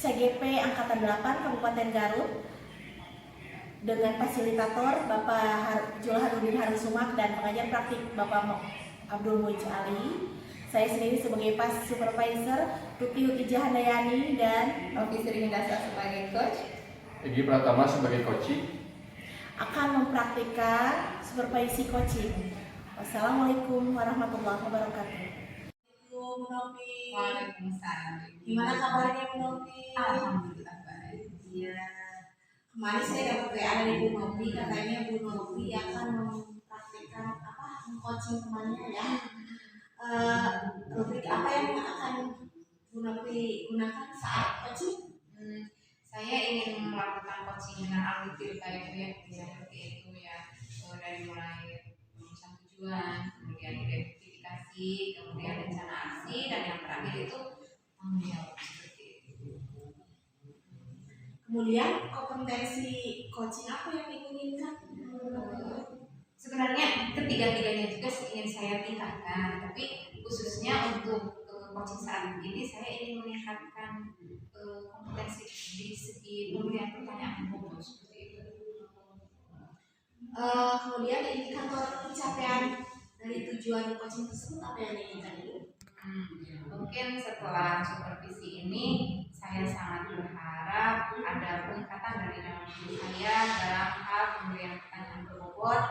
CGP Angkatan 8 Kabupaten Garut dengan fasilitator Bapak Julhanuddin Harisumak dan pengajar praktik Bapak Abdul Muiz Ali. Saya sendiri sebagai pas supervisor, Tuti Hutijah Handayani dan Novi Srinidasa sebagai coach, Egy Pratama sebagai coaching akan mempraktikkan supervisi coaching. Wassalamualaikum warahmatullahi wabarakatuh. Bu Novi. Waalaikumsalam. Gimana kabarnya Bu Novi? Alhamdulillah baik. Iya. Kemarin saya dapat WA dari Bu Novi, katanya Bu Novi akan mempraktikkan coaching temannya ya. Rubrik apa yang akan Bu Novi gunakan saat coaching? Saya ingin melakukan coaching dengan auditif kayak seperti itu ya, dari mulai perumusan tujuan, kemudian identifikasi, kemudian rencana aksi, dan yang terakhir itu tanggung jawab seperti itu. Kemudian kompetensi coaching apa yang diinginkan? Sebenarnya ketiga-tiganya juga ingin saya tingkatkan, tapi khususnya untuk coaching saat ini saya ingin meningkatkan kompetensi di segi pemberian pertanyaan bobot seperti itu. Kemudian indikator pencapaian dari tujuan coaching tersebut apa yang diinginkan Ibu? Mungkin setelah supervisi ini saya sangat berharap ada peningkatan dari dalam diri saya dalam hal pemberian pertanyaan berbobot.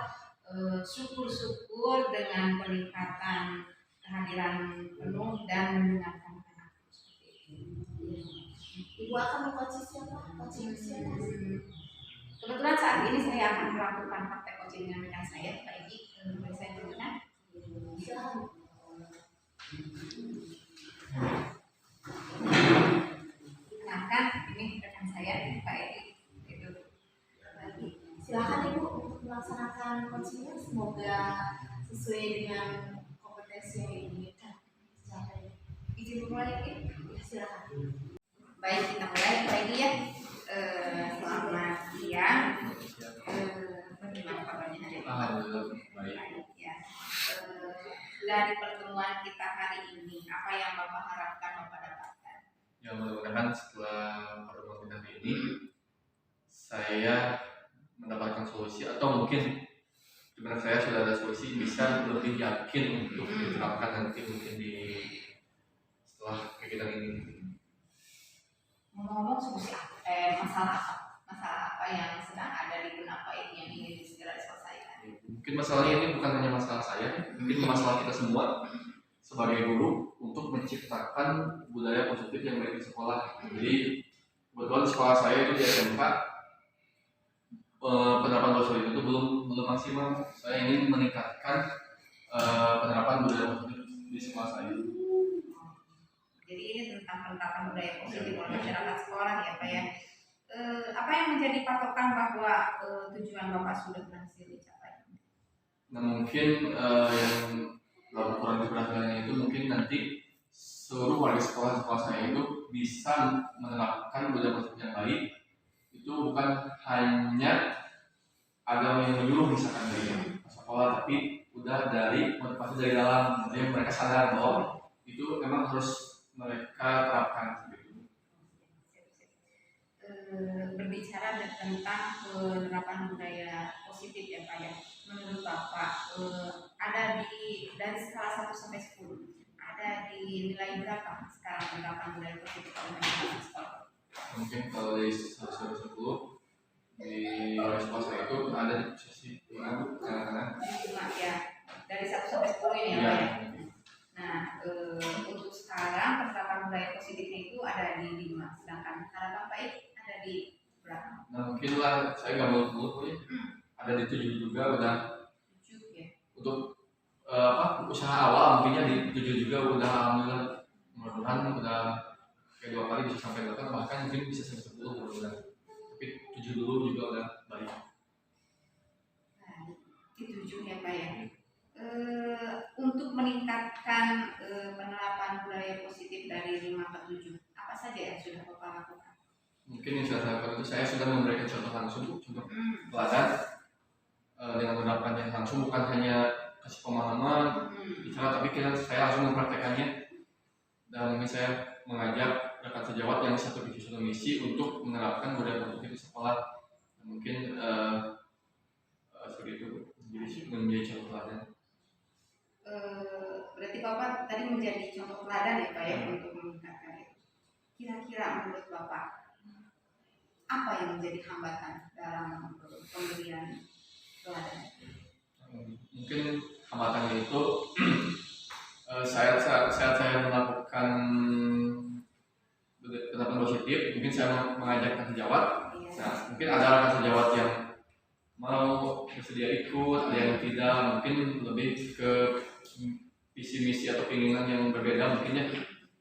Syukur-syukur dengan peningkatan kehadiran penuh dan mendengarkan anak seperti itu. Ibu akan mengcoaching siapa? Coaching siapa? Kebetulan saat ini saya akan melakukan praktek coaching dengan rekan saya, Pak Egy. Boleh saya tunjukkan? Silahkan. Kenalkan, ini rekan saya, Pak Egy. Silakan Ibu untuk melaksanakan coachingnya, semoga sesuai dengan kompetensi yang diinginkan. Izin mulai, Silakan. Baik, kita mulai Pak Egy ya. Selamat siang. Bagaimana kabarnya hari ini? Alhamdulillah baik. Ya. Dari pertemuan kita hari ini, apa yang Bapak harapkan Bapak dapatkan? Ya mudah-mudahan setelah pertemuan kita hari ini saya mendapatkan solusi atau mungkin sebenarnya saya sudah ada solusi bisa lebih yakin untuk diterapkan nanti mungkin di setelah kegiatan ini. Ngomong-ngomong solusi masalah apa yang sedang ada di benak Pak Egy yang ingin segera diselesaikan? Mungkin masalahnya ini bukan hanya masalah saya, mungkin masalah kita semua sebagai guru untuk menciptakan budaya positif yang baik di sekolah. Jadi kebetulan sekolah saya itu di SMK penerapan bahasa itu belum maksimal. Saya ingin meningkatkan penerapan budaya positif di sekolah saya. Jadi ini tentang penerapan budaya positif oleh masyarakat sekolah ya Pak ya. Apa yang menjadi patokan bahwa tujuan Bapak sudah berhasil dicapai? Nah mungkin yang dalam ukuran keberhasilannya itu mungkin nanti seluruh warga sekolah saya itu bisa menerapkan budaya positif yang baik. Itu bukan hanya agama yang menyuruh misalkan dari sekolah, tapi udah dari motivasi dari dalam, jadi mereka sadar bahwa itu memang harus mereka terapkan gitu. Berbicara tentang penerapan budaya positif ya Pak ya, menurut Bapak ada dari skala 1 sampai 10 ada di nilai berapa sekarang penerapan budaya positif oleh masyarakat sekolah? Mungkin kalau dari 1 sampai 10 di sekolah saya itu ada di posisi 5 karena ya, dari 1 sampai 10 ini ya Pak ya. Nah, untuk sekarang penerapan budaya positifnya itu ada di 5, sedangkan harapan Pak Egy ada di berapa? Nah mungkin lah saya nggak mau mulut ya. Ada di 7 juga udah 7 ya. untuk usaha awal mungkinnya di 7 juga udah alhamdulillah, mudah-mudahan udah kayak 2 kali bisa sampai 8, bahkan mungkin bisa sampai 10 mudah-mudahan. Tapi 7 dulu juga udah baik. Nah, di 7 ya Pak ya. Untuk meningkatkan penerapan budaya positif dari 5 ke 7, apa saja yang sudah Bapak lakukan? Mungkin yang saya lakukan itu saya sudah memberikan contoh langsung, contoh teladan dengan menerapkannya langsung, bukan hanya kasih pemahaman bicara, tapi saya langsung mempraktekannya. Dan mungkin saya mengajak rekan sejawat yang satu visi satu misi untuk menerapkan budaya positif di sekolah. Mungkin segitu menjadi contoh teladan. Berarti Bapak tadi menjadi contoh teladan ya Pak ya untuk meningkatkan itu. Kira-kira menurut Bapak apa yang menjadi hambatan dalam pemberian teladan? Mungkin hambatannya itu saat saya melakukan penerapan positif, mungkin saya mengajak rekan sejawat. Nah, mungkin ada rekan sejawat yang mau bersedia ikut, ada yang tidak, mungkin lebih ke visi misi atau keinginan yang berbeda mungkin ya.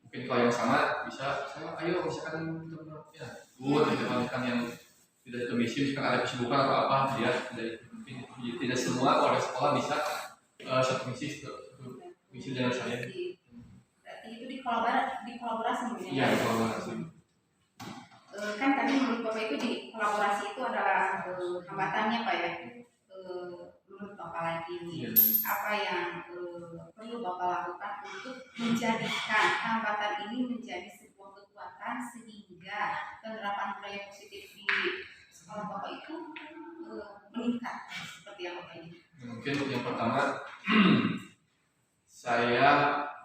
Mungkin kalau yang sama bisa saya ayo misalkan ya misalkan yang tidak satu misi, misalkan ada kesibukan atau apa dia mungkin tidak semua warga sekolah bisa satu misi dengan saya. Berarti itu dikolaborasi mungkin ya? Iya, dikolaborasi. Kan tadi menurut Bapak itu di kolaborasi itu adalah hambatannya Pak ya. Menurut Bapak lagi ini apa yang perlu Bapak lakukan untuk menjadikan hambatan ini menjadi sebuah kekuatan sehingga penerapan budaya positif di sekolah Bapak itu meningkat seperti yang Bapak ini? Mungkin yang pertama saya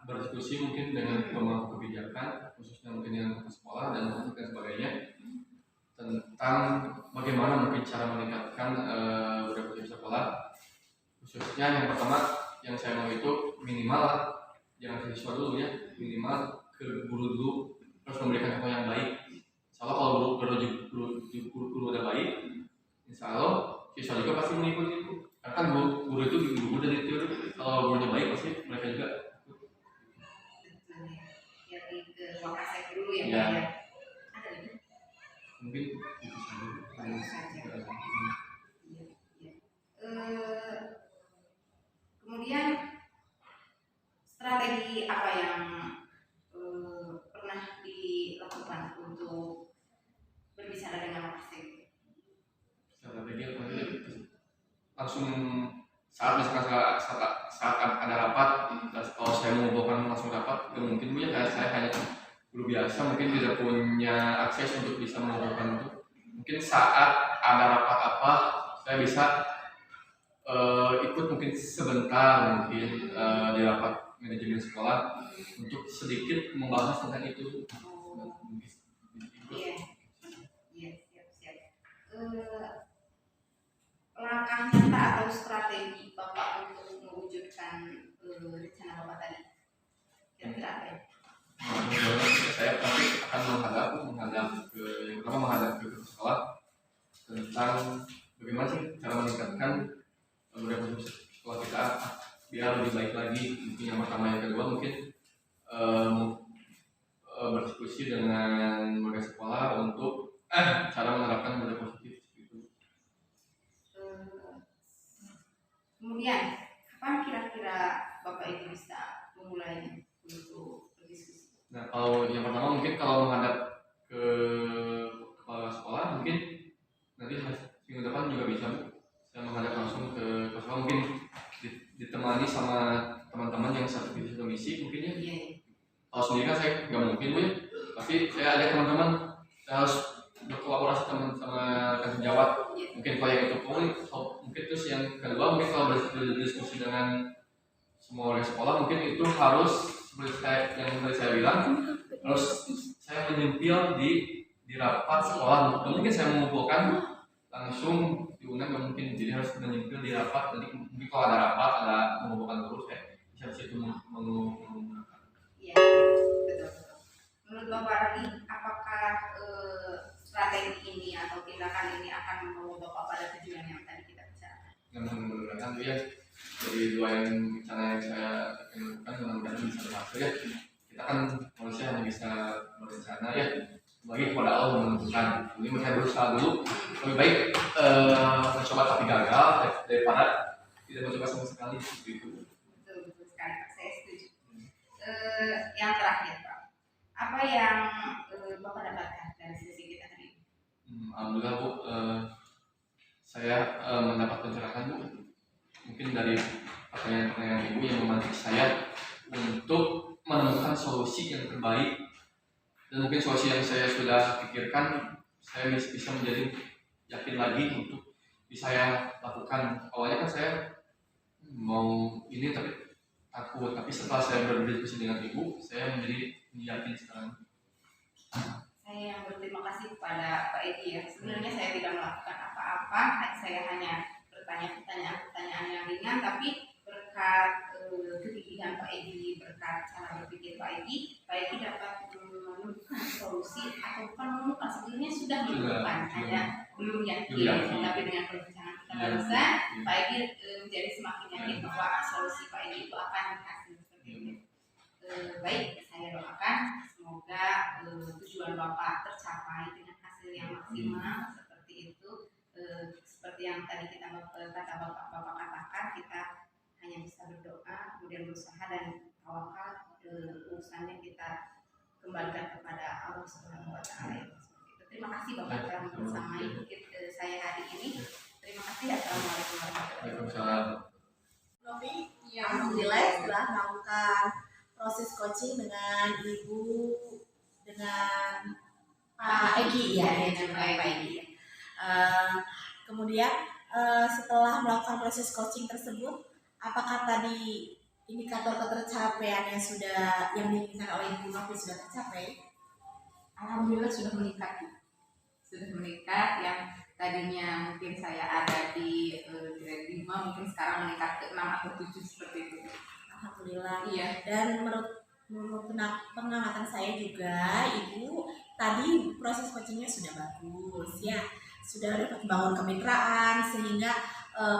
berdiskusi mungkin dengan pemangku kebijakan khususnya mungkin yang sekolah dan sebagainya tentang bagaimana mungkin cara meningkatkan budaya positif sekolah. Khususnya yang pertama yang saya mau itu minimal jangan ke siswa dulu ya, minimal ke guru dulu, terus memberikan contoh yang baik. Insya Allah kalau guru udah baik, insya Allah siswa juga pasti mengikuti itu. Karena kan guru itu guru dari teori, kalau gurunya baik pasti mereka juga. Jadi ke lokasi dulu ya. Ya. Ada lagi? Mungkin itu saja. Kemudian strategi apa yang pernah dilakukan untuk berbicara dengan pasien? Strategi apa? Langsung saat misalkan saat ada rapat, kalau saya mengumpulkan langsung rapat, ya mungkin punya saya hanya guru biasa mungkin tidak punya akses untuk bisa mengumpulkan itu. Mungkin saat ada rapat apa, saya bisa ikut mungkin sebentar mungkin di rapat manajemen sekolah untuk sedikit membahas tentang itu. Iya, siap. Langkah nyata atau strategi Bapak untuk mewujudkan rencana Bapak tadi kira-kira apa ya? Saya pasti akan menghadap ke sekolah tentang bagaimana sih cara meningkatkan budaya positif sekolah kita biar lebih baik lagi. Mungkin yang pertama, yang kedua mungkin berdiskusi dengan warga sekolah untuk cara menerapkan budaya positif itu. Kemudian kapan kira-kira Bapak itu bisa memulai untuk berdiskusi? Nah, kalau yang pertama mungkin kalau menghadap ke kepala sekolah mungkin nanti minggu depan juga bisa saya menghadap langsung ke sekolah, mungkin ditemani sama teman-teman yang satu visi satu misi mungkin ya. Kalau sendiri kan saya nggak mungkin Bu ya, pasti saya ajak teman-teman, saya harus berkolaborasi sama rekan sejawat. Mungkin kalau yang itu mungkin terus yang kedua mungkin kalau berdiskusi dengan semua warga sekolah mungkin itu harus seperti yang tadi saya bilang, harus saya menyempil di rapat sekolah. Mungkin saya mengumpulkan langsung diundang, nggak mungkin, jadi harus menyempil di rapat. Nanti mungkin kalau ada rapat, ada mengumpulkan terus saya bisa di situ menggunakan. Iya, betul. Menurut Bapak Radi, apakah strategi ini atau tindakan ini akan membawa Bapak pada tujuan yang tadi kita bicarakan? Mudah-mudahan ya, dari dua yang rencana yang saya lakukan mudah-mudahan bisa berhasil ya. Kita kan manusia hanya bisa berencana ya, bagi kepada Allah menentukan. Ini saya berusaha dulu, lebih baik mencoba tapi gagal daripada tidak mencoba sama sekali seperti itu. Betul sekali Pak, saya setuju. Yang terakhir Pak, apa yang Bapak dapatkan dari sesi kita hari ini? Alhamdulillah Bu, saya mendapat pencerahan Bu, mungkin dari pertanyaan-pertanyaan Ibu yang memantik saya untuk menemukan solusi yang terbaik Dan mungkin solusi yang saya sudah pikirkan, saya bisa menjadi yakin lagi untuk bisa saya lakukan. Awalnya kan saya mau ini tapi takut, tapi setelah saya berdiskusi dengan ibu, saya menjadi yakin sekarang. Saya yang berterima kasih kepada Pak Edi ya. Sebenarnya saya tidak melakukan apa-apa, saya hanya bertanya pertanyaan yang ringan, tapi berkat kegigihan Pak Edi, berkat cara berpikir Pak Edi dapat menemukan solusi atau bukan menemukan, sebenarnya sudah menemukan, hanya belum yakin. Tapi dengan perbincangan kita barusan, Pak Edi menjadi semakin yakin bahwa solusi Pak Edi itu akan berhasil seperti ini. Baik, saya doakan semoga tujuan Bapak tercapai dengan hasil yang maksimal seperti itu. Seperti yang tadi kata Bapak katakan, kita hanya bisa berdoa, kemudian berusaha dan tawakal, urusannya kita kembalikan kepada Allah Subhanahu wa Ta'ala. Terima kasih Bapak telah membersamai saya hari ini. Terima kasih. Assalamualaikum warahmatullahi wabarakatuh. Novi, alhamdulillah setelah melakukan proses coaching dengan Ibu, dengan Pak Egi ya, dengan Pak Egi. Kemudian setelah melakukan proses coaching tersebut, apakah tadi indikator ketercapaian yang diinginkan oleh Ibu Novi sudah tercapai? Alhamdulillah sudah meningkat. Yang tadinya mungkin saya ada di grade 5, mungkin sekarang meningkat ke 6 atau 7 seperti itu. Alhamdulillah. Iya. Dan menurut pengamatan saya juga, Ibu tadi proses coachingnya sudah bagus ya, sudah dapat membangun kemitraan sehingga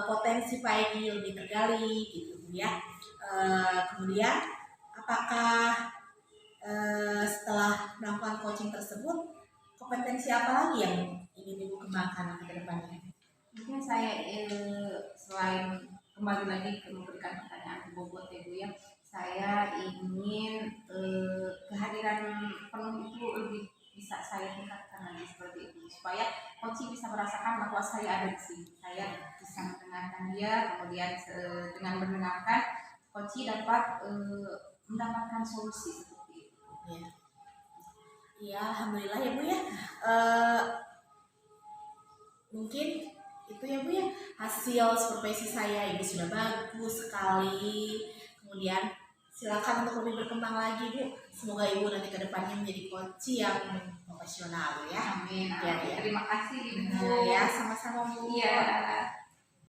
potensi Pak Edi lebih tergali gitu ya. Kemudian apakah setelah melakukan coaching tersebut kompetensi apa lagi yang ingin Ibu kembangkan ke depannya? Mungkin saya selain kembali lagi ke memberikan pertanyaan bobot ya Bu ya, saya ingin kehadiran penuh itu lebih bisa saya tingkatkan lagi seperti itu, supaya coach bisa merasakan bahwa saya ada di sini, saya bisa mendengarkan dia, kemudian dengan mendengarkan coach dapat mendapatkan solusi seperti itu. Ya. Ya, alhamdulillah ya Bu ya. Mungkin itu ya Bu ya, hasil supervisi saya ini sudah bagus sekali. Kemudian silakan untuk lebih berkembang lagi Bu. Semoga Ibu nanti ke depannya menjadi coach yang profesional ya. Amin. Ya. Terima kasih Ibu. Ya, sama-sama Bu. Iya.